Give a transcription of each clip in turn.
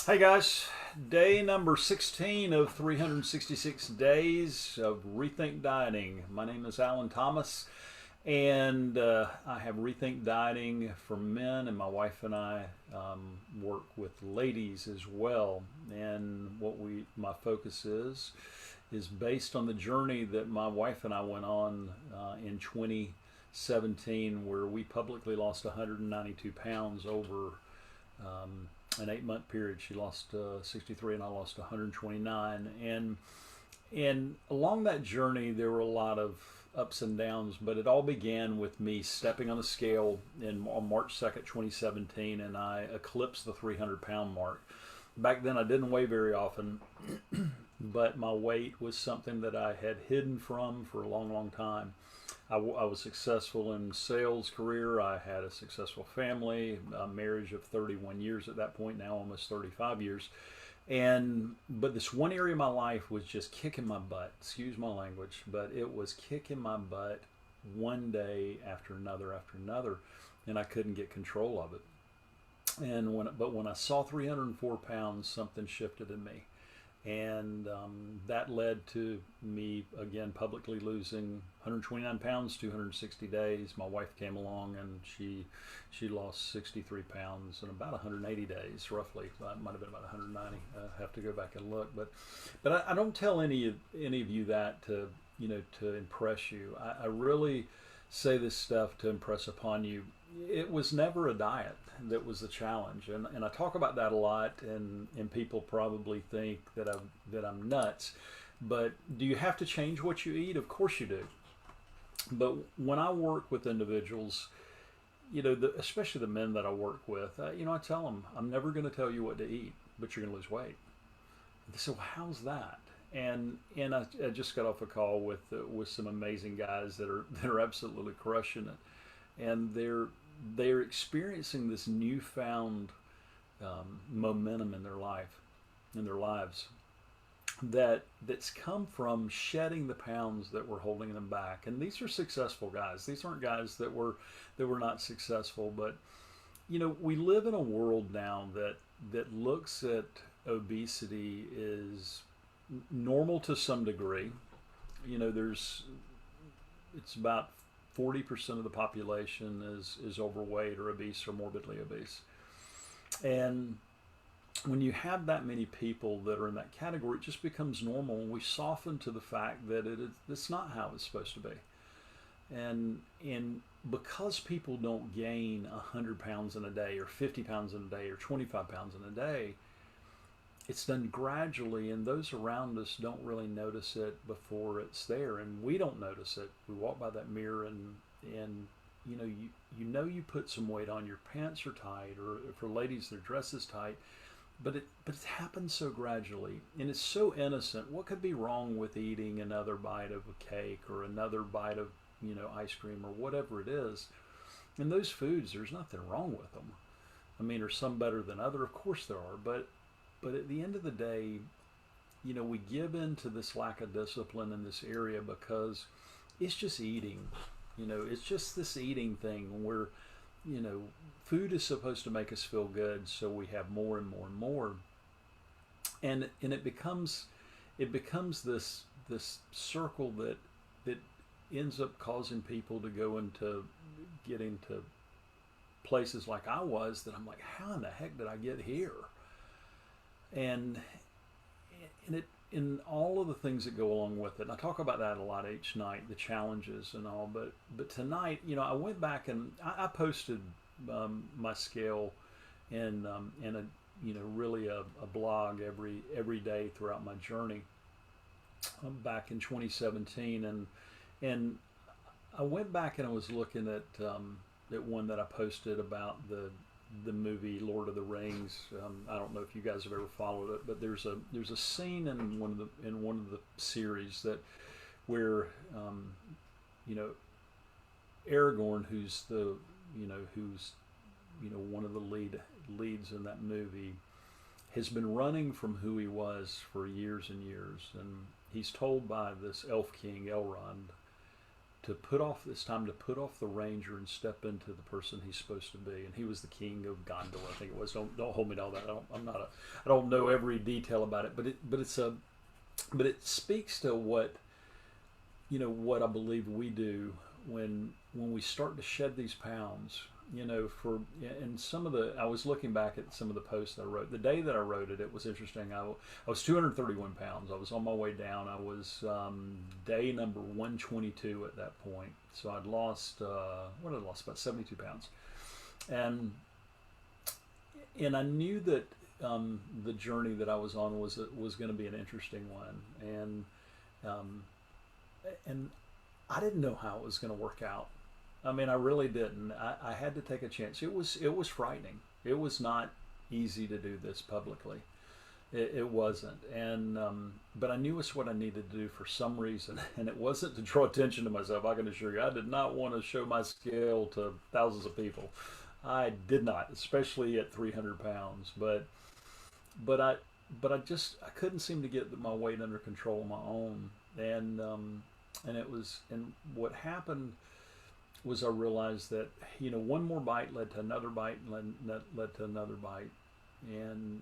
Hey guys, day number 16 of 366 days of Rethink Dieting. My name is Alan Thomas, and I have Rethink Dieting for men, and my wife and I work with ladies as well. And my focus is based on the journey that my wife and I went on in 2017, where we publicly lost 192 pounds over an 8 month period. She lost 63 and I lost 129. And along that journey, there were a lot of ups and downs, but it all began with me stepping on the scale on March 2nd, 2017, and I eclipsed the 300-pound mark. Back then, I didn't weigh very often, but my weight was something that I had hidden from for a long, long time. I was successful in sales career. I had a successful family, a marriage of 31 years at that point, now almost 35 years. But this one area of my life was just kicking my butt. Excuse my language, but it was kicking my butt one day after another, and I couldn't get control of it. But when I saw 304 pounds, something shifted in me, and that led to me again publicly losing 129 pounds, 260 days. My wife came along and she lost 63 pounds in about 180 days, roughly. It might have been about 190. I have to go back and look, but I don't tell any of you that to impress you. I really say this stuff to impress upon you. It was never a diet that was the challenge, and I talk about that a lot, and people probably think that I'm nuts. But do you have to change what you eat? Of course you do. But when I work with individuals, especially the men that I work with, I tell them, I'm never going to tell you what to eat, but you're going to lose weight. They say, well, how's that? And I just got off a call with some amazing guys that are absolutely crushing it, and they're experiencing this newfound momentum in their lives that's come from shedding the pounds that were holding them back. And these are successful guys. These aren't guys that were not successful. But we live in a world now that looks at obesity is normal to some degree. It's about 40% of the population is overweight or obese or morbidly obese. And when you have that many people that are in that category, it just becomes normal, and we soften to the fact that it's not how it's supposed to be. And because people don't gain 100 pounds in a day or 50 pounds in a day or 25 pounds in a day, it's done gradually, and those around us don't really notice it before it's there, and we don't notice it. We walk by that mirror, and you put some weight on. Your pants are tight, or for ladies, their dress is tight, but it happens so gradually, and it's so innocent. What could be wrong with eating another bite of a cake or another bite of ice cream or whatever it is? And those foods, there's nothing wrong with them. I mean, are some better than other? Of course there are, but at the end of the day, we give in to this lack of discipline in this area because it's just eating. It's just this eating thing where, food is supposed to make us feel good, so we have more and more and more, and it becomes this circle that ends up causing people to get into places like I was, that I'm like, how in the heck did I get here? And in all of the things that go along with it. And I talk about that a lot each night, the challenges and all. But tonight, I went back and I posted my scale in really a blog every day throughout my journey back in 2017, and I went back and I was looking at one that I posted about the movie Lord of the Rings. I don't know if you guys have ever followed it, but there's a scene in one of the series where Aragorn, who's one of the leads in that movie, has been running from who he was for years and years, and he's told by this elf king Elrond put off, it's time to put off the ranger and step into the person he's supposed to be. And he was the king of Gondor, I think it was. Don't hold me to all that. I don't know every detail about it, but it speaks to what, what I believe we do when we start to shed these pounds. And I was looking back at some of the posts I wrote. The day that I wrote it, it was interesting. I was 231 pounds. I was on my way down. I was day number 122 at that point. So I'd lost, about 72 pounds. And I knew that the journey that I was on was going to be an interesting one. And I didn't know how it was going to work out. I mean, I really didn't. I had to take a chance. It was frightening. It was not easy to do this publicly. It wasn't. And but I knew it's what I needed to do for some reason, and it wasn't to draw attention to myself. I can assure you, I did not want to show my skill to thousands of people. I did not, especially at 300 pounds. But I couldn't seem to get my weight under control on my own. And what happened was I realized that one more bite led to another bite, and led to another bite, and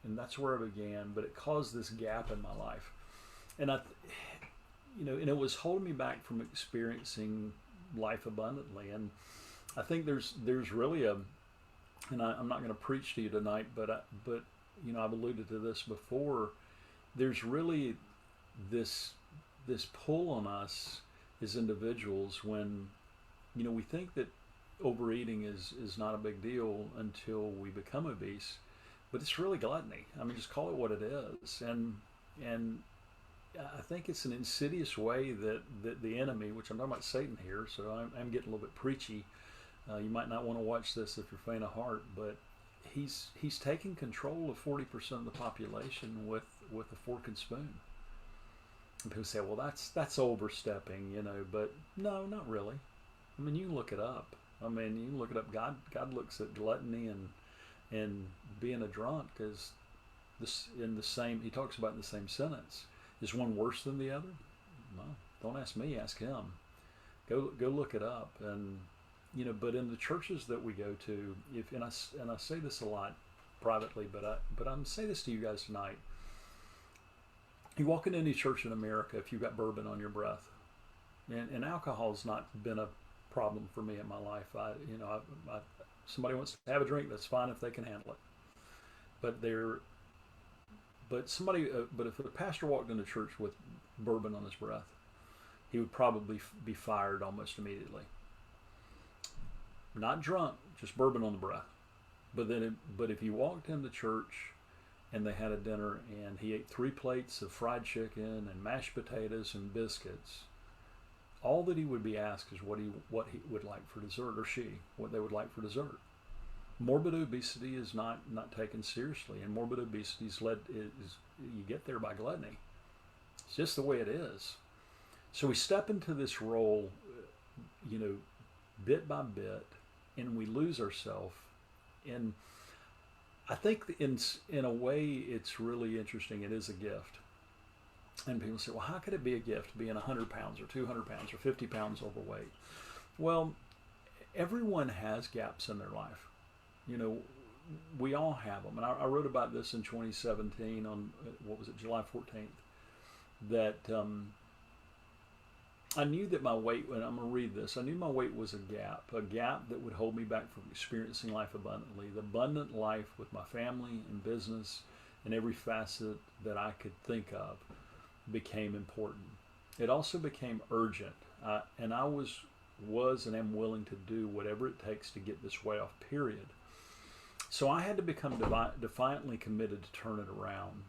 that's where I began. But it caused this gap in my life, and and it was holding me back from experiencing life abundantly. And I think there's really and I'm not going to preach to you tonight, but I've alluded to this before. There's really this pull on us as individuals when we think that overeating is not a big deal until we become obese, but it's really gluttony. I mean, just call it what it is. And I think it's an insidious way that the enemy, which I'm talking about Satan here, so I'm getting a little bit preachy. You might not want to watch this if you're faint of heart, but he's taking control of 40% of the population with a fork and spoon. And people say, well, that's overstepping, but no, not really. I mean, you can look it up. God looks at gluttony and being a drunk as this he talks about in the same sentence. Is one worse than the other? No, don't ask me, ask him. Go look it up. And but in the churches that we go to, and I say this a lot privately, but I'm say this to you guys tonight. You walk into any church in America if you've got bourbon on your breath, and alcohol's not been a problem for me in my life. Somebody wants to have a drink, that's fine if they can handle it. But if a pastor walked into church with bourbon on his breath, he would probably be fired almost immediately. Not drunk, just bourbon on the breath. But if you walked into church and they had a dinner and he ate 3 plates of fried chicken and mashed potatoes and biscuits, all that he would be asked is what he would like for dessert, or what they would like for dessert. Morbid obesity is not taken seriously, and morbid obesity is you get there by gluttony. It's just the way it is. So we step into this role, bit by bit, and we lose ourselves. And I think in a way it's really interesting. It is a gift. And people say, well, how could it be a gift being 100 pounds or 200 pounds or 50 pounds overweight? Well, everyone has gaps in their life. We all have them. And I wrote about this in 2017 on, July 14th, that I knew that my weight, and I'm going to read this, I knew my weight was a gap that would hold me back from experiencing life abundantly. The abundant life with my family and business and every facet that I could think of became important. It also became urgent, and I was and am willing to do whatever it takes to get this weight off, period. So I had to become defiantly committed to turn it around.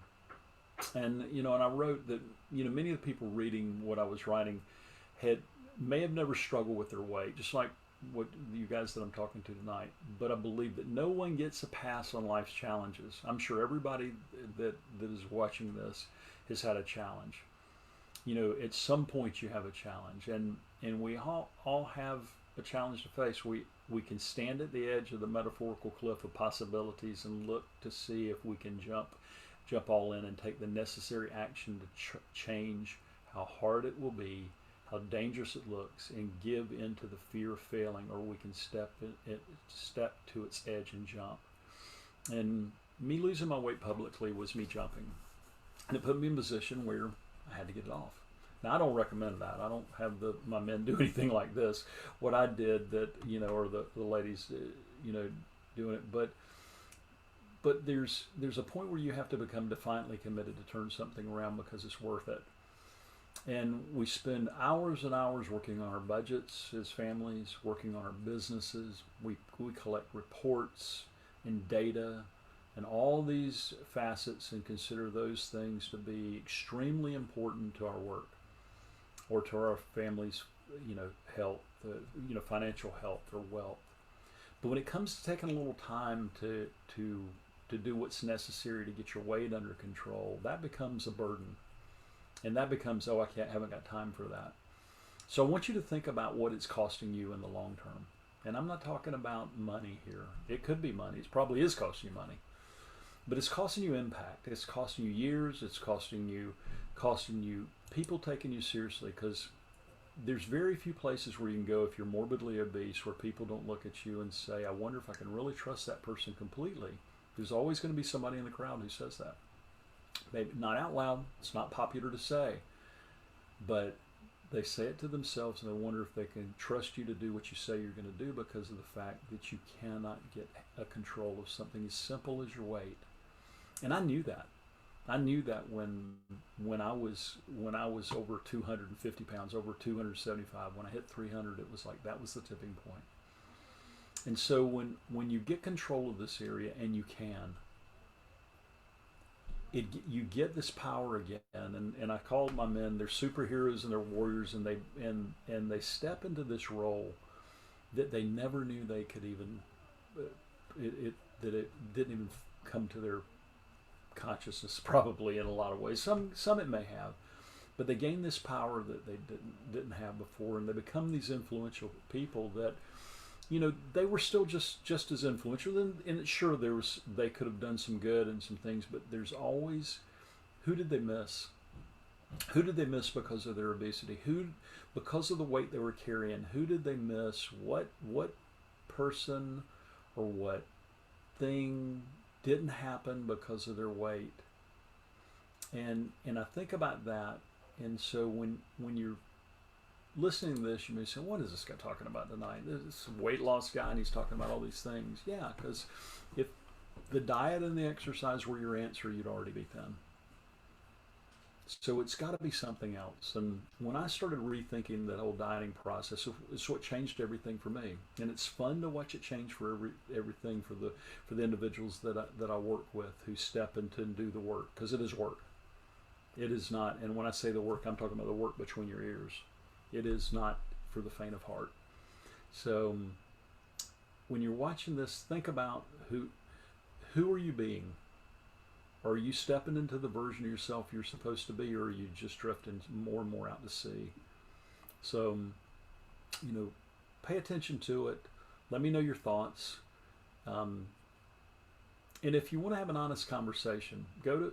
And and I wrote that many of the people reading what I was writing may have never struggled with their weight, just like what you guys that I'm talking to tonight. But I believe that no one gets a pass on life's challenges. I'm sure everybody that is watching this has had a challenge. At some point you have a challenge, and we all have a challenge to face. We can stand at the edge of the metaphorical cliff of possibilities and look to see if we can jump all in and take the necessary action to change how hard it will be, how dangerous it looks, and give into the fear of failing, or we can step to its edge and jump. And me losing my weight publicly was me jumping, and it put me in a position where I had to get it off. Now, I don't recommend that. I don't have my men do anything like this. What I did that, or the ladies, doing it, but there's a point where you have to become defiantly committed to turn something around because it's worth it. And we spend hours and hours working on our budgets as families, working on our businesses. We collect reports and data and all these facets, and consider those things to be extremely important to our work or to our family's, health, financial health or wealth. But when it comes to taking a little time to do what's necessary to get your weight under control, that becomes a burden. And that becomes, I haven't got time for that. So I want you to think about what it's costing you in the long term. And I'm not talking about money here. It could be money. It probably is costing you money. But it's costing you impact. It's costing you years. It's costing you people taking you seriously, because there's very few places where you can go if you're morbidly obese where people don't look at you and say, I wonder if I can really trust that person completely. There's always going to be somebody in the crowd who says that. Maybe not out loud, it's not popular to say, but they say it to themselves, and they wonder if they can trust you to do what you say you're going to do, because of the fact that you cannot get a control of something as simple as your weight. And I knew that. I knew that when I was over 250 pounds, over 275, when I hit 300, it was like that was the tipping point. And so when you get control of this area, and you can, you get this power again, and I call my men, they're superheroes and they're warriors, and they step into this role that they never knew they could even that it didn't even come to their consciousness, probably, in a lot of ways. Some it may have, but they gain this power that they didn't have before, and they become these influential people that, they were still just as influential. And sure, they could have done some good and some things, but there's always, who did they miss? Who did they miss because of their obesity? Because of the weight they were carrying? Who did they miss? What person or what thing didn't happen because of their weight? And I think about that. And so when you're listening to this, you may say, what is this guy talking about tonight? This weight loss guy, and he's talking about all these things. Yeah, because if the diet and the exercise were your answer, you'd already be thin. So it's got to be something else. And when I started rethinking that whole dieting process, it's what changed everything for me. And it's fun to watch it change for everything for the individuals that I work with who step into and do the work, because it is work. It is not, and when I say the work, I'm talking about the work between your ears. It is not for the faint of heart. So when you're watching this, think about who are you being? Are you stepping into the version of yourself you're supposed to be, or are you just drifting more and more out to sea? So, pay attention to it. Let me know your thoughts. And if you want to have an honest conversation, go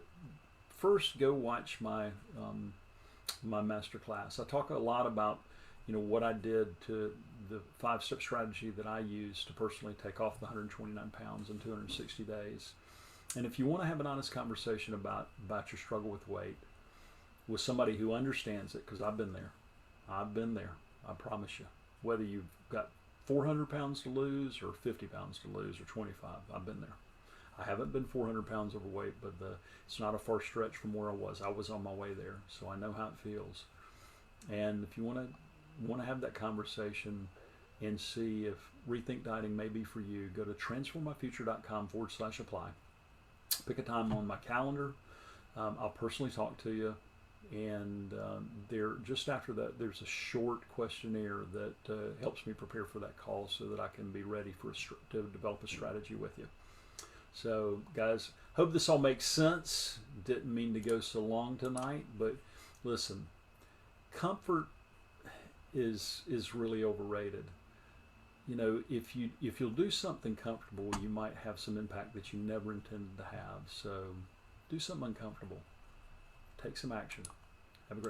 watch my my master class. I talk a lot about what I did to the 5-step strategy that I used to personally take off the 129 pounds in 260 days. And if you want to have an honest conversation about your struggle with weight with somebody who understands it, because I've been there, I promise you, whether you've got 400 pounds to lose or 50 pounds to lose or 25, I've been there. I haven't been 400 pounds overweight, but it's not a far stretch from where I was. I was on my way there, so I know how it feels. And if you want to have that conversation and see if Rethink Dieting may be for you, go to transformmyfuture.com/apply. Pick a time on my calendar. I'll personally talk to you. And just after that, there's a short questionnaire that helps me prepare for that call so that I can be ready to develop a strategy with you. So, guys, hope this all makes sense. Didn't mean to go so long tonight, but listen, comfort is really overrated. If you'll do something comfortable, you might have some impact that you never intended to have. So, do something uncomfortable. Take some action. Have a great